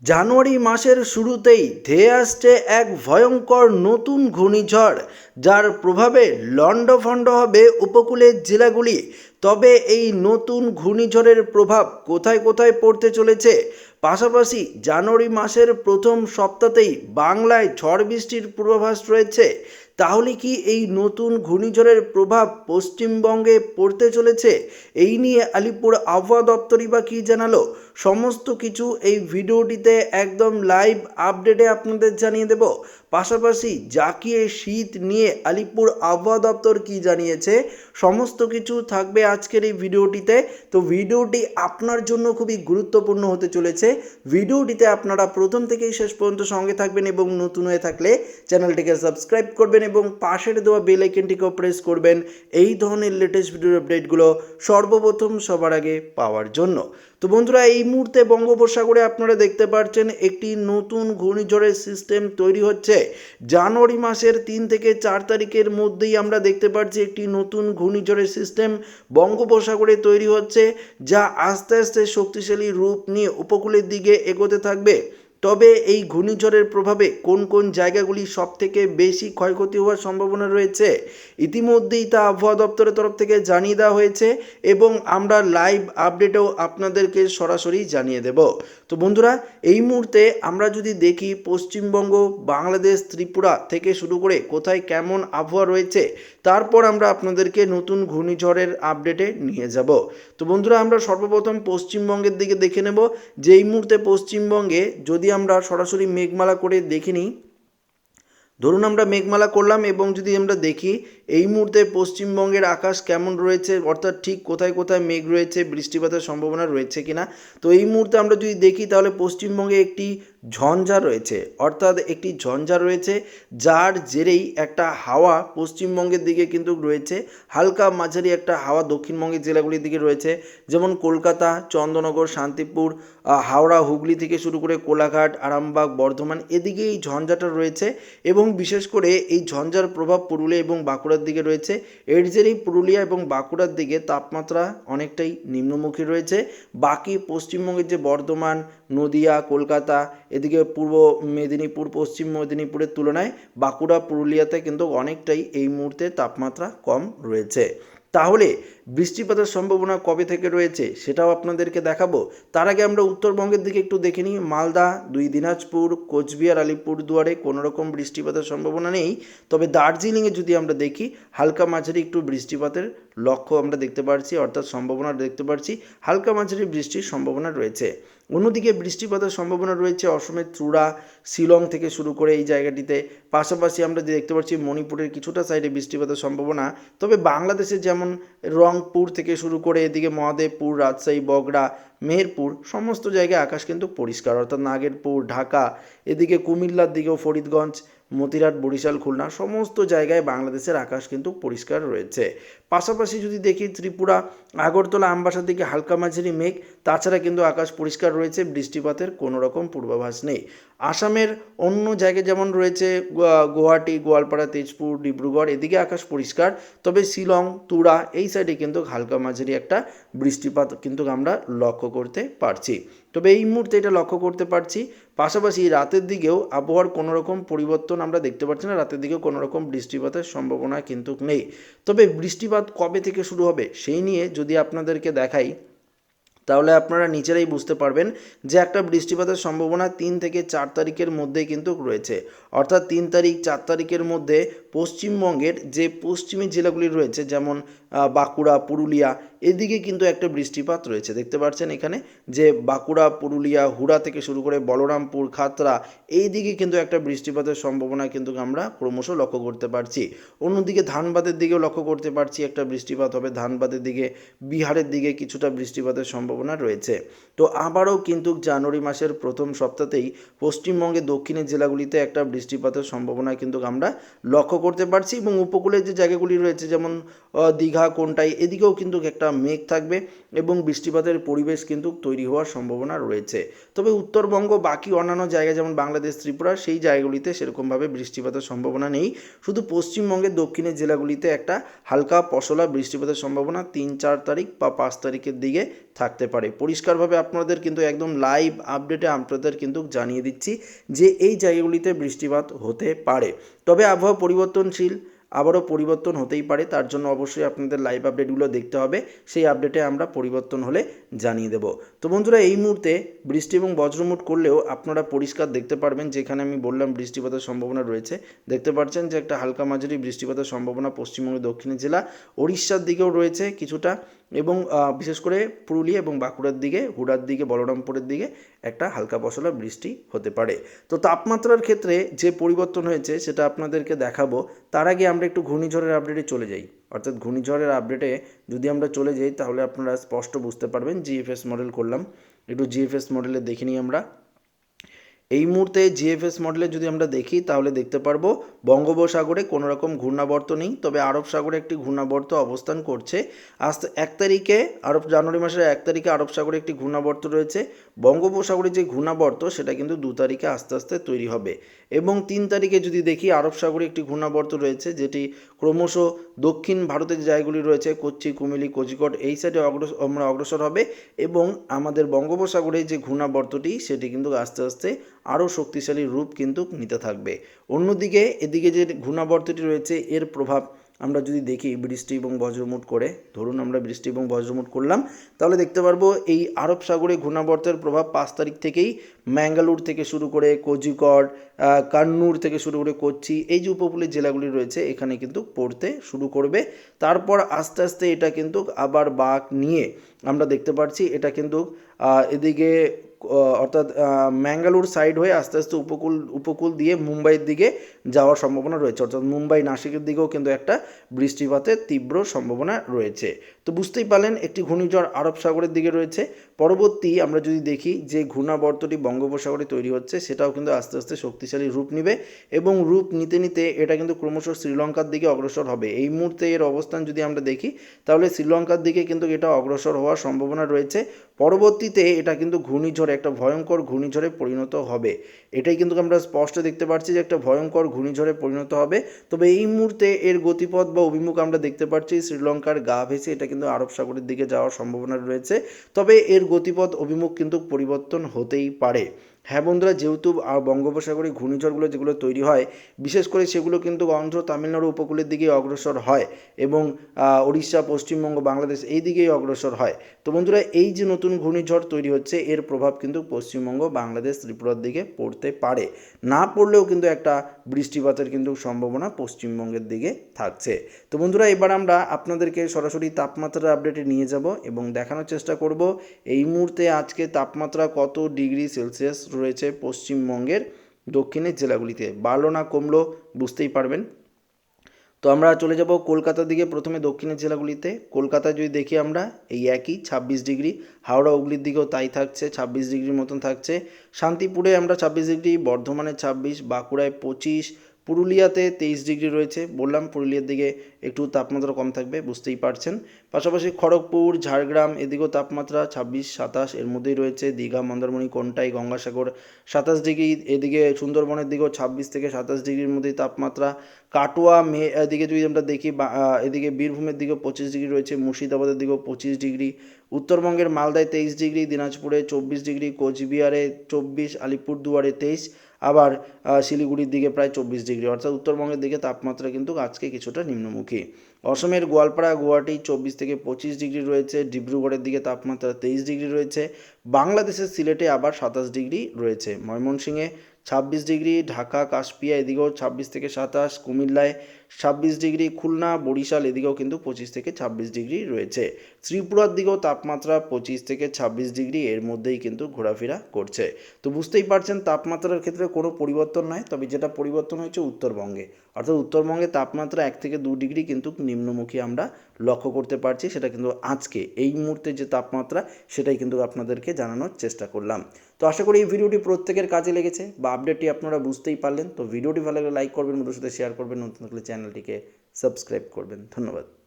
জানুয়ারি মাসের শুরুতেই ধেয়ে আসছে এক ভয়ঙ্কর নতুন ঘূর্ণিঝড়, যার প্রভাবে লণ্ডভণ্ড হবে উপকূলের জেলাগুলি। তবে এই নতুন ঘূর্ণিঝড়ের প্রভাব কোথায় কোথায় পড়তে চলেছে, পাশাপাশি জানুয়ারি মাসের প্রথম সপ্তাহতেই বাংলায় ঝড় বৃষ্টির পূর্বাভাস রয়েছে। তাহলে কি এই নতুন ঘূর্ণিঝড়ের প্রভাব পশ্চিমবঙ্গে পড়তে চলেছে? এই নিয়ে আলিপুর আবহাওয়া দপ্তরই বা কী জানালো, সমস্ত কিছু এই ভিডিওটিতে একদম লাইভ আপডেটে আপনাদের জানিয়ে দেব। পাশাপাশি জাকিয়ে শীত নিয়ে আলিপুর আবহাওয়া দপ্তর কী জানিয়েছে, সমস্ত কিছু থাকবে আজকের এই ভিডিওটিতে। তো ভিডিওটি আপনার জন্য খুবই গুরুত্বপূর্ণ হতে চলেছে। ভিডিওটিতে আপনারা প্রথম থেকেই শেষ পর্যন্ত সঙ্গে থাকবেন এবং নতুন হয়ে থাকলে চ্যানেলটিকে সাবস্ক্রাইব করবেন এবং পাশের দেওয়া বেল আইকনটিকেও প্রেস করবেন এই ধরনের লেটেস্ট ভিডিওর আপডেটগুলো সর্বপ্রথম সবার আগে পাওয়ার জন্য। তো বন্ধুরা, এই মুহূর্তে বঙ্গোপসাগরে আপনারা দেখতে পাচ্ছেন একটি নতুন ঘূর্ণিঝড়ের সিস্টেম তৈরি হচ্ছে। জানুয়ারি মাসের 3 থেকে 4 তারিখের মধ্যেই আমরা দেখতে পাচ্ছি একটি নতুন ঘূর্ণিঝড়ের সিস্টেম বঙ্গোপসাগরে তৈরি হচ্ছে, যা আস্তে আস্তে শক্তিশালী রূপ নিয়ে উপকূলের দিকে এগোতে থাকবে। তবে এই ঘূর্ণিঝড়ের প্রভাবে কোন কোন জায়গাগুলি সবথেকে বেশি ক্ষয়ক্ষতি হওয়ার সম্ভাবনা রয়েছে, ইতিমধ্যেই তা আবহাওয়া দপ্তরের তরফ থেকে জানিয়ে দেওয়া হয়েছে এবং আমরা লাইভ আপডেটেও আপনাদেরকে সরাসরি জানিয়ে দেব। তো বন্ধুরা, এই মুহূর্তে আমরা যদি দেখি পশ্চিমবঙ্গ, বাংলাদেশ, ত্রিপুরা থেকে শুরু করে কোথায় কেমন আবহাওয়া রয়েছে, তারপর আমরা আপনাদেরকে নতুন ঘূর্ণিঝড়ের আপডেটে নিয়ে যাব। তো বন্ধুরা, আমরা সর্বপ্রথম পশ্চিমবঙ্গের দিকে দেখে নেব যে এই মুহূর্তে পশ্চিমবঙ্গে যদি আমরা সরাসরি মেঘমালা করে দেখে নিই। ধরুন আমরা মেঘমালা করলাম এবং যদি আমরা দেখি এই মুহূর্তে পশ্চিমবঙ্গের আকাশ কেমন রয়েছে, অর্থাৎ ঠিক কোথায় কোথায় মেঘ রয়েছে, বৃষ্টিপাতের সম্ভাবনা রয়েছে কিনা। তো এই মুহূর্তে আমরা যদি দেখি তাহলে পশ্চিমবঙ্গে একটি ঝঞ্ঝা রয়েছে, অর্থাৎ একটি ঝঞ্ঝা রয়েছে, যার জেরেই একটা হাওয়া পশ্চিমবঙ্গের দিকে কিন্তু রয়েছে। হালকা মাঝারি একটা হাওয়া দক্ষিণবঙ্গের জেলাগুলির দিকে রয়েছে, যেমন কলকাতা, চন্দ্রনগর, শান্তিপুর, হাওড়া, হুগলি থেকে শুরু করে কোলাঘাট, আরামবাগ, বর্ধমান, এদিকে এই ঝঞ্ঝাটা রয়েছে। এবং বিশেষ করে এই ঝঞ্ঝার প্রভাব পুরুলিয়া এবং বাঁকুড়ার দিকে রয়েছে। এর জেরেই পুরুলিয়া এবং বাঁকুড়ার দিকে তাপমাত্রা অনেকটাই নিম্নমুখী রয়েছে। বাকি পশ্চিমবঙ্গের যে বর্ধমান, নদিয়া, কলকাতা, এদিকে পূর্ব মেদিনীপুর, পশ্চিম মেদিনীপুরের তুলনায় বাঁকুড়া, পুরুলিয়াতে কিন্তু অনেকটাই এই মুহূর্তে তাপমাত্রা কম রয়েছে। তাহলে বৃষ্টিপাতের সম্ভাবনা কবে থেকে রয়েছে সেটাও আপনাদেরকে দেখাবো। তার আগে আমরা উত্তরবঙ্গের দিকে একটু দেখে নিই। মালদা, দিনাজপুর, কোচবিহার, আলিপুরদুয়ারে কোনো রকম বৃষ্টিপাতের সম্ভাবনা নেই। তবে দার্জিলিংয়ে যদি আমরা দেখি হালকা মাঝারি একটু বৃষ্টিপাতের লক্ষ্য আমরা দেখতে পাচ্ছি, অর্থাৎ সম্ভাবনা দেখতে পাচ্ছি, হালকা মাঝারি বৃষ্টির সম্ভাবনা রয়েছে। অন্যদিকে বৃষ্টিপাতের সম্ভাবনা রয়েছে অসমের ত্রিপুরা, শিলং থেকে শুরু করে এই জায়গাটিতে। পাশাপাশি আমরা দেখতে পাচ্ছি মণিপুরের কিছুটা সাইডে বৃষ্টিপাতের সম্ভাবনা। তবে বাংলাদেশে যেমন রংপুর থেকে শুরু করে এদিকে মহাদেবপুর, রাজশাহী, বগুড়া, মেহেরপুর, সমস্ত জায়গায় আকাশ কিন্তু পরিষ্কার, অর্থাৎ নাগেরপুর, ঢাকা, এদিকে কুমিল্লার দিকেও ফরিদগঞ্জ, মতিরাট, বরিশাল, খুলনা, সমস্ত জায়গায় বাংলাদেশের আকাশ কিন্তু পরিষ্কার রয়েছে। পাশাপাশি যদি দেখি ত্রিপুরা, আগরতলা, আমবাসার দিকে হালকা মাঝারি মেঘ, তাছাড়া কিন্তু আকাশ পরিষ্কার রয়েছে, বৃষ্টিপাতের কোনো রকম পূর্বাভাস নেই। আসামের অন্য জায়গায় যেমন রয়েছে গুয়াহাটি, গোয়ালপাড়া, তেজপুর, ডিব্রুগড়, এদিকে আকাশ পরিষ্কার। তবে শিলং, তুরা এই সাইডে কিন্তু হালকা মাঝারি একটা বৃষ্টিপাত কিন্তু আমরা লক্ষ্য করতে পারছি। তবে এই মুহূর্তে এটা লক্ষ্য করতে পারছি। পাশাপাশি রাতের দিকেও আবহাওয়ার কোনো রকম পরিবর্তন আমরা দেখতে পাচ্ছি না, রাতের দিকেও কোনো রকম বৃষ্টিপাতের সম্ভাবনা কিন্তু নেই। তবে বৃষ্টিপাত কবে থেকে শুরু হবে সেই নিয়ে যদি আপনাদেরকে দেখাই, তাহলে আপনারা নিজেরাই বুঝতে পারবেন যে একটা বৃষ্টিপাতের সম্ভাবনা 3 থেকে 4 তারিখের মধ্যেই কিন্তু রয়েছে। অর্থাৎ 3 তারিখ 4 তারিখের মধ্যে পশ্চিমবঙ্গের যে পশ্চিমী জেলাগুলি রয়েছে, যেমন বাঁকুড়া, পুরুলিয়া, এদিকে কিন্তু একটা বৃষ্টিপাত রয়েছে। দেখতে পাচ্ছেন এখানে যে বাঁকুড়া, পুরুলিয়া, হুড়া থেকে শুরু করে বলরামপুর, খাতড়া, এই দিকে কিন্তু একটা বৃষ্টিপাতের সম্ভাবনা কিন্তু আমরা ক্রমশ লক্ষ্য করতে পারছি। অন্যদিকে ধানবাদের দিকেও লক্ষ্য করতে পারছি একটা বৃষ্টিপাত হবে, ধানবাদের দিকে, বিহারের দিকে কিছুটা বৃষ্টিপাতের সম্ভাবনা রয়েছে। তো আবারও কিন্তু জানুয়ারি মাসের প্রথম সপ্তাহতেই পশ্চিমবঙ্গের দক্ষিণের জেলাগুলিতে একটা বৃষ্টিপাতের সম্ভাবনা কিন্তু আমরা লক্ষ্য করতে পারছি এবং উপকূলের যে জায়গাগুলি রয়েছে যেমন দীঘা, কোন্টাই, এদিকেও কিন্তু একটা মেঘ থাকবে এবং বৃষ্টিপাতের পরিবেশ কিন্তু তৈরি হওয়ার সম্ভাবনা রয়েছে। তবে উত্তরবঙ্গ, বাকি অন্যান্য জায়গা যেমন বাংলাদেশ, ত্রিপুরা, সেই জায়গাগুলিতে সেরকমভাবে বৃষ্টিপাতের সম্ভাবনা নেই। শুধু পশ্চিমবঙ্গের দক্ষিণের জেলাগুলিতে একটা হালকা পশলা বৃষ্টিপাতের সম্ভাবনা 3-4 তারিখ বা 5 তারিখের দিকে থাকতে পারে। পরিষ্কারভাবে আপনাদের কিন্তু একদম লাইভ আপডেটে আপনাদের কিন্তু জানিয়ে দিচ্ছি যে এই জায়গাগুলিতে বৃষ্টিপাত হতে পারে। তবে আবহাওয়া পরিবর্তনশীল, আবারও পরিবর্তন হতেই পারে, তার জন্য অবশ্যই আপনাদের লাইভ আপডেটগুলো দেখতে হবে। সেই আপডেটে আমরা পরিবর্তন হলে জানিয়ে দেব। তো বন্ধুরা, এই মুহূর্তে বৃষ্টি এবং বজ্রমুট করলেও আপনারা পরিষ্কার দেখতে পারবেন, যেখানে আমি বললাম বৃষ্টিপাতের সম্ভাবনা রয়েছে, দেখতে পাচ্ছেন যে একটা হালকা মাঝারি বৃষ্টিপাতের সম্ভাবনা পশ্চিমবঙ্গের দক্ষিণের জেলা উড়িষ্যার দিকেও রয়েছে কিছুটা, এবং বিশেষ করে পুরুলিয়া এবং বাঁকুড়ার দিকে, হুড়ার দিকে, বলরামপুরের দিকে একটা হালকা পশলা বৃষ্টি হতে পারে। তো তাপমাত্রার ক্ষেত্রে যে পরিবর্তন হয়েছে সেটা আপনাদেরকে দেখাবো। তার আগে আমরা একটু ঘূর্ণিঝড়ের আপডেটে চলে যাই। অর্থাৎ ঘূর্ণিঝড়ের আপডেটে যদি আমরা চলে যাই তাহলে আপনারা স্পষ্ট বুঝতে পারবেন। জিএফএস মডেল করলাম, একটু জিএফএস মডেলে দেখে নিই আমরা। এই মুহূর্তে জিএফএস মডেলে যদি আমরা দেখি তাহলে দেখতে পারবো বঙ্গোপসাগরে কোনো রকম ঘূর্ণাবর্ত নেই, তবে আরব সাগরে একটি ঘূর্ণাবর্ত অবস্থান করছে। আজ 1 তারিখে, জানুয়ারি মাসের 1 তারিখে আরব সাগরে একটি ঘূর্ণাবর্ত রয়েছে। বঙ্গোপসাগরে যে ঘূর্ণাবর্ত সেটা কিন্তু 2 তারিখে আস্তে আস্তে তৈরি হবে, এবং 3 তারিখে যদি দেখি আরব সাগরে একটি ঘূর্ণাবর্ত রয়েছে, যেটি ক্রমশ দক্ষিণ ভারতের যে জায়গাগুলি রয়েছে কোচ্চি, কুমিলি, কোঝিকোড এই সাইডে আমরা অগ্রসর হবে, এবং আমাদের বঙ্গোপসাগরে যে ঘূর্ণাবর্তটি সেটি কিন্তু আস্তে আস্তে আরও শক্তিশালী রূপ কিন্তু নিতে থাকবে। অন্যদিকে এদিকে যে ঘূর্ণাবর্তটি রয়েছে এর প্রভাব আমরা যদি দেখি বৃষ্টি এবং বজ্রমুট করে, ধরুন আমরা বৃষ্টি এবং বজ্রমুট করলাম, তাহলে দেখতে পারবো এই আরব সাগরে ঘূর্ণাবর্তের প্রভাব 5 তারিখ থেকেই ম্যাঙ্গালোর থেকে শুরু করে কোঝিকোড, কান্নুর থেকে শুরু করে কোচ্চি, এই যে উপকূলের জেলাগুলি রয়েছে এখানে কিন্তু পড়তে শুরু করবে। তারপর আস্তে আস্তে এটা কিন্তু আবার বাঁক নিয়ে আমরা দেখতে পাচ্ছি এটা কিন্তু এদিকে অর্থাৎ ম্যাঙ্গালোর সাইড হয়ে আস্তে আস্তে উপকূল দিয়ে মুম্বাইয়ের দিকে যাওয়ার সম্ভাবনা রয়েছে। অর্থাৎ মুম্বাই, নাসিকের দিকেও কিন্তু একটা বৃষ্টিপাতের তীব্র সম্ভাবনা রয়েছে। তো বুঝতেই পারলেন একটি ঘূর্ণিঝড় আরব সাগরের দিকে রয়েছে। পরবর্তী আমরা যদি দেখি যে ঘূর্ণাবর্তটি বঙ্গোপসাগরে তৈরি হচ্ছে সেটাও কিন্তু আস্তে আস্তে শক্তিশালী রূপ নেবে, এবং রূপ নিতে নিতে এটা কিন্তু ক্রমশ শ্রীলঙ্কার দিকে অগ্রসর হবে। এই মুহূর্তে এর অবস্থান যদি আমরা দেখি তাহলে শ্রীলঙ্কার দিকে কিন্তু এটা অগ্রসর হওয়ার সম্ভাবনা রয়েছে। পরবর্তীতে এটা কিন্তু ঘূর্ণিঝড়ে, একটা ভয়ঙ্কর ঘূর্ণিঝড়ে পরিণত হবে। এটাই কিন্তু আমরা স্পষ্ট দেখতে পাচ্ছি যে একটা ভয়ঙ্কর ঘূর্ণিঝড়ে পরিণত হবে। তবে এই মুহূর্তে এর গতিপথ বা অভিমুখ আমরা দেখতে পাচ্ছি শ্রীলঙ্কার গা ভেসে এটা কিন্তু আরব সাগরের দিকে যাওয়ার সম্ভাবনা রয়েছে। তবে এর গতিপথ অভিমুখ কিন্তু পরিবর্তন হতেই পারে। হ্যাঁ বন্ধুরা, যেহেতু বঙ্গোপসাগরে ঘূর্ণিঝড়গুলো যেগুলো তৈরি হয় বিশেষ করে সেগুলো কিন্তু অন্ধ্র, তামিলনাড়ু উপকূলের দিকে অগ্রসর হয়, এবং উড়িষ্যা, পশ্চিমবঙ্গ, বাংলাদেশ এই দিকেই অগ্রসর হয়। তো বন্ধুরা, এই যে নতুন ঘূর্ণিঝড় তৈরি হচ্ছে এর প্রভাব কিন্তু পশ্চিমবঙ্গ, বাংলাদেশ, ত্রিপুরার দিকে পড়তে পারে। না পড়লেও কিন্তু একটা বৃষ্টিপাতের কিন্তু সম্ভাবনা পশ্চিমবঙ্গের দিকে থাকছে। তো বন্ধুরা, এবার আমরা আপনাদেরকে সরাসরি তাপমাত্রার আপডেটে নিয়ে যাব এবং দেখানোর চেষ্টা করব এই মুহূর্তে আজকে তাপমাত্রা কত ডিগ্রি সেলসিয়াস রয়েছে পশ্চিমবঙ্গের দক্ষিণের জেলাগুলিতে। বাড়লো না কমলো বুঝতেই পারবেন। তো আমরা চলে যাব কলকাতার দিকে। প্রথমে দক্ষিণের জেলাগুলিতে কলকাতায় যদি দেখি আমরা এই একই 26 ডিগ্রি, হাওড়া হুগলির দিকেও তাই থাকছে, 26 ডিগ্রির মতন থাকছে। শান্তিপুরে আমরা 26 ডিগ্রি, বর্ধমানে 26, বাঁকুড়ায় 25, পুরুলিয়াতে 23 ডিগ্রি রয়েছে। বললাম পুরুলিয়ার দিকে একটু তাপমাত্রা কম থাকবে, বুঝতেই পারছেন। পাশাপাশি খড়গপুর, ঝাড়গ্রাম এদিকেও তাপমাত্রা 26, 27 এর মধ্যেই রয়েছে। দীঘা, মন্দারমণি, কোন্টাই, গঙ্গাসাগর 27 ডিগ্রি। এদিকে সুন্দরবনের দিকেও 26 থেকে 27 ডিগ্রির মধ্যেই তাপমাত্রা। কাটোয়া, এদিকে যদি আমরা দেখি এদিকে বীরভূমের দিকেও 25 ডিগ্রি রয়েছে, মুর্শিদাবাদের দিকেও 25 ডিগ্রি। উত্তরবঙ্গের মালদায় 23 ডিগ্রি, দিনাজপুরে 24 ডিগ্রি, কোচবিহারে 24, আলিপুরদুয়ারে 23, আবার শিলিগুড়ির দিকে প্রায় 24 ডিগ্রি। অর্থাৎ উত্তরবঙ্গের দিকে তাপমাত্রা কিন্তু আজকে কিছুটা নিম্নমুখী। অসমের গোয়ালপাড়া, গুয়াহাটি 24 থেকে 25 ডিগ্রি রয়েছে। ডিব্রুগড়ের দিকে তাপমাত্রা 23 ডিগ্রি রয়েছে। বাংলাদেশের সিলেটে আবার 27 ডিগ্রি রয়েছে। ময়মনসিংহে 26 ডিগ্রি, ঢাকা, কাশপিয়া এদিকেও 26 থেকে 27, কুমিল্লায় 26 ডিগ্রি, খুলনা, বরিশাল এদিকেও কিন্তু 25 থেকে 26 ডিগ্রি রয়েছে। ত্রিপুরার দিকেও তাপমাত্রা 25 থেকে 26 ডিগ্রি এর মধ্যেই কিন্তু ঘোরাফেরা করছে। তো বুঝতেই পারছেন তাপমাত্রার ক্ষেত্রে কোনো পরিবর্তন নয়, তবে যেটা পরিবর্তন হয়েছে উত্তরবঙ্গে, অর্থাৎ উত্তরবঙ্গে তাপমাত্রা 1 থেকে 2 ডিগ্রি কিন্তু নিম্নমুখী আমরা লক্ষ্য করতে পারছি। সেটা কিন্তু আজকে এই মুহূর্তে যে তাপমাত্রা সেটাই কিন্তু আপনাদেরকে জানানোর চেষ্টা করলাম। তো আশা করি এই ভিডিওটি প্রত্যেকের কাজে লেগেছে বা আপডেটটি আপনারা বুঝতেই পারলেন। তো ভিডিওটি ভালো লাগলে লাইক করবেন, বন্ধুদের সাথে শেয়ার করবেন, নতুন থাকলে চ্যানেলটিকে সাবস্ক্রাইব করবেন। ধন্যবাদ।